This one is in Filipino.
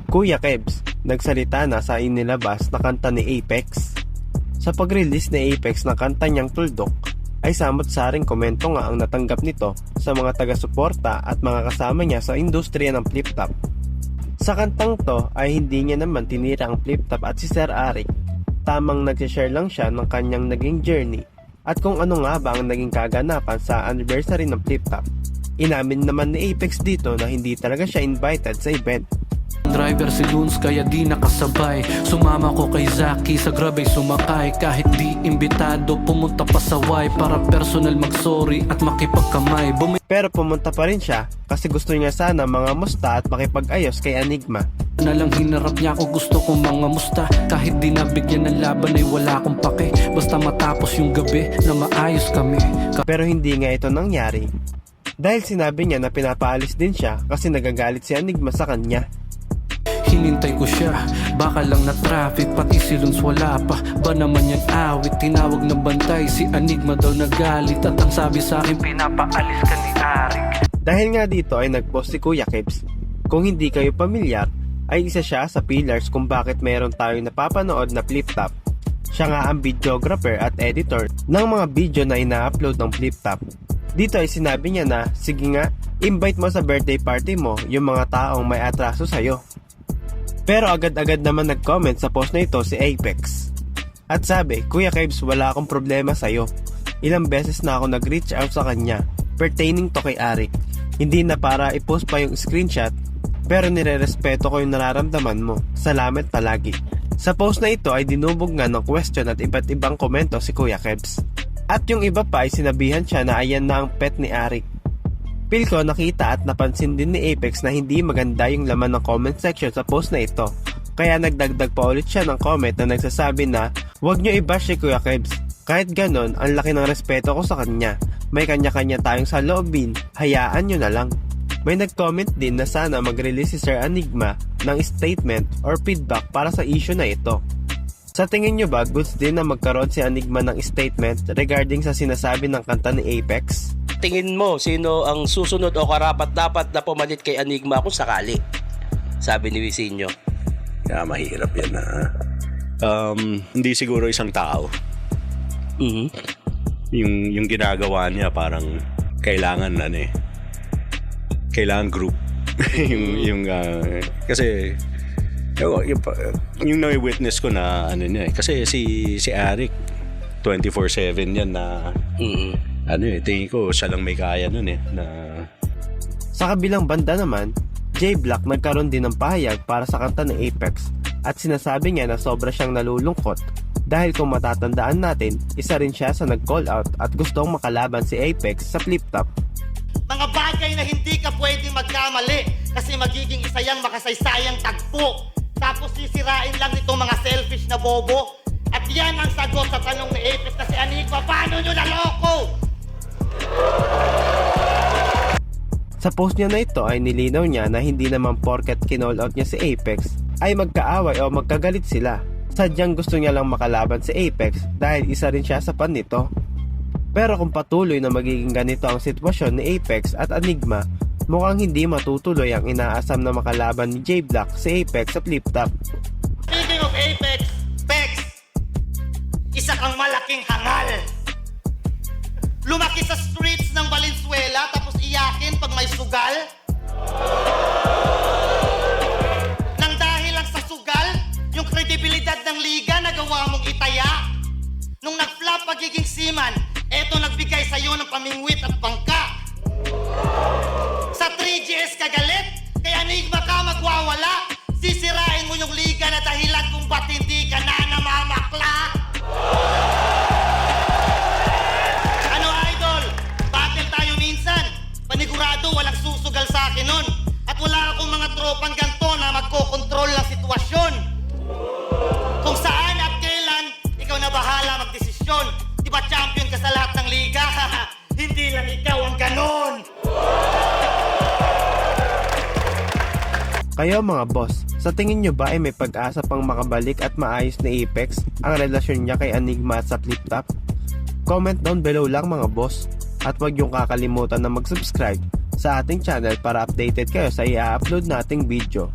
Kuya Kebs, nagsalita na sa inilabas na kanta ni Apex. Sa pag-release ni Apex ng kanta niyang Tuldok, ay samot-saring komento nga ang natanggap nito sa mga taga-suporta at mga kasama niya sa industriya ng flip-top. Sa kantang to ay hindi niya naman tinira ang flip-top at si Sir Arik. Tamang nag-share lang siya ng kanyang naging journey at kung ano nga ba ang naging kaganapan sa anniversary ng flip-top. Inamin naman ni Apex dito na hindi talaga siya invited sa event. Driver si Luns kaya di nakasabay. Sumama ko kay Zaki sa grabay sumakay. Kahit di imbitado pumunta pa sa Y para personal mag-sorry at makipagkamay. Pero pumunta pa rin siya kasi gusto niya sana mga musta at makipag-ayos kay Enigma. Na lang hinarap niya ako, gusto kong mga musta. Kahit di nabigyan ng laban ay wala akong pake. Basta matapos yung gabi na maayos kami. Pero hindi nga ito nangyari dahil sinabi niya na pinapaalis din siya kasi nagagalit si Enigma sa kanya. Hinintay ko siya, baka lang na traffic, pati si Luns wala pa. Ba naman yan awit, tinawag na bantay, si Enigma daw nagalit. At ang sabi sa akin, pinapaalis ka ni Arik. Dahil nga dito ay nagpost si Kuya Kebs. Kung hindi kayo pamilyar, ay isa siya sa pillars kung bakit mayroon tayong napapanood na flip-top. Siya nga ang videographer at editor ng mga video na ina-upload ng flip-top. Dito ay sinabi niya na, sige nga, invite mo sa birthday party mo yung mga taong may atraso sa'yo. Pero agad-agad naman nag-comment sa post na ito si Apex. At sabi, Kuya Kebs, wala akong problema sa'yo. Ilang beses na ako nag-reach out sa kanya pertaining to kay Arik. Hindi na para i-post pa yung screenshot, pero nire-respeto ko yung nararamdaman mo. Salamat palagi. Sa post na ito ay dinubog nga ng question at iba't ibang komento si Kuya Kebs. At yung iba pa ay sinabihan siya na ayan na ang pet ni Arik. Feel ko nakita at napansin din ni Apex na hindi maganda yung laman ng comment section sa post na ito. Kaya nagdagdag pa ulit siya ng comment na nagsasabi na huwag nyo i-bash si Kuya Kebs. Kahit ganon, ang laki ng respeto ko sa kanya. May kanya-kanya tayong saloobin, hayaan nyo na lang. May nag-comment din na sana mag-release si Sir Enigma ng statement or feedback para sa issue na ito. Sa tingin nyo ba, goods din na magkaroon si Enigma ng statement regarding sa sinasabi ng kanta ni Apex? Tingin mo, sino ang susunod o karapat-dapat na pumalit kay Enigma kung sakali? Sabi ni Wisinyo. Kaya mahirap yan ha. Hindi siguro isang tao. Yung ginagawa niya parang kailangan kailangan group. Kasi yung na-witness ko na niya kasi si Arik 24/7 yan na tingin ko siya lang may kaya nun na... Sa kabilang banda naman, J Black nagkaroon din ng pahayag para sa kanta ng Apex at sinasabi niya na sobra siyang nalulungkot dahil kung matatandaan natin, isa rin siya sa nag-call out at gustong makalaban si Apex sa flip-top. Mga bagay na hindi ka pwedeng magkamali kasi magiging isa yang makasaysayang tagpo. Tapos sisirain lang itong mga selfish na bobo. At yan ang sagot sa tanong ni Apex na si Enigma, paano nyo naloko? Sa post niya na ito ay nilinaw niya na hindi naman porket kinall out niya si Apex ay magkaaway o magkagalit sila. Sadyang gusto niya lang makalaban si Apex dahil isa rin siya sa pan nito. Pero kung patuloy na magiging ganito ang sitwasyon ni Apex at Enigma, mukhang hindi matutuloy ang inaasam na makalaban ni J Black si Apex sa flip-top. Speaking of Apex, Pex, isa kang malaking hangal. Lumaki sa streets ng Valenzuela tapos iyakin pag may sugal? Nang dahil lang sa sugal, yung kredibilidad ng liga nagawa mong itaya. Nung nag-flop pagiging seaman, eto nagbigay sa'yo ng pamingwit at bangka. Sa 3GS kagalit, kaya Enigma ka magwawala. Sisirain mo yung liga na dahilan kung ba't hindi ka na namamakla. Panigurado walang susugal sa akin nun. At wala akong mga tropang ganto na magkokontrol ng sitwasyon. Kung saan at kailan, ikaw na bahala magdesisyon. Di ba champion ka sa lahat ng liga? Hindi lang ikaw ang ganon. Kayo mga boss, sa tingin nyo ba ay may pag-asa pang makabalik at maayos ni Apex ang relasyon niya kay Enigma at sa flip-top? Comment down below lang mga boss. At huwag yung kakalimutan na mag-subscribe sa ating channel para updated kayo sa i-upload nating video.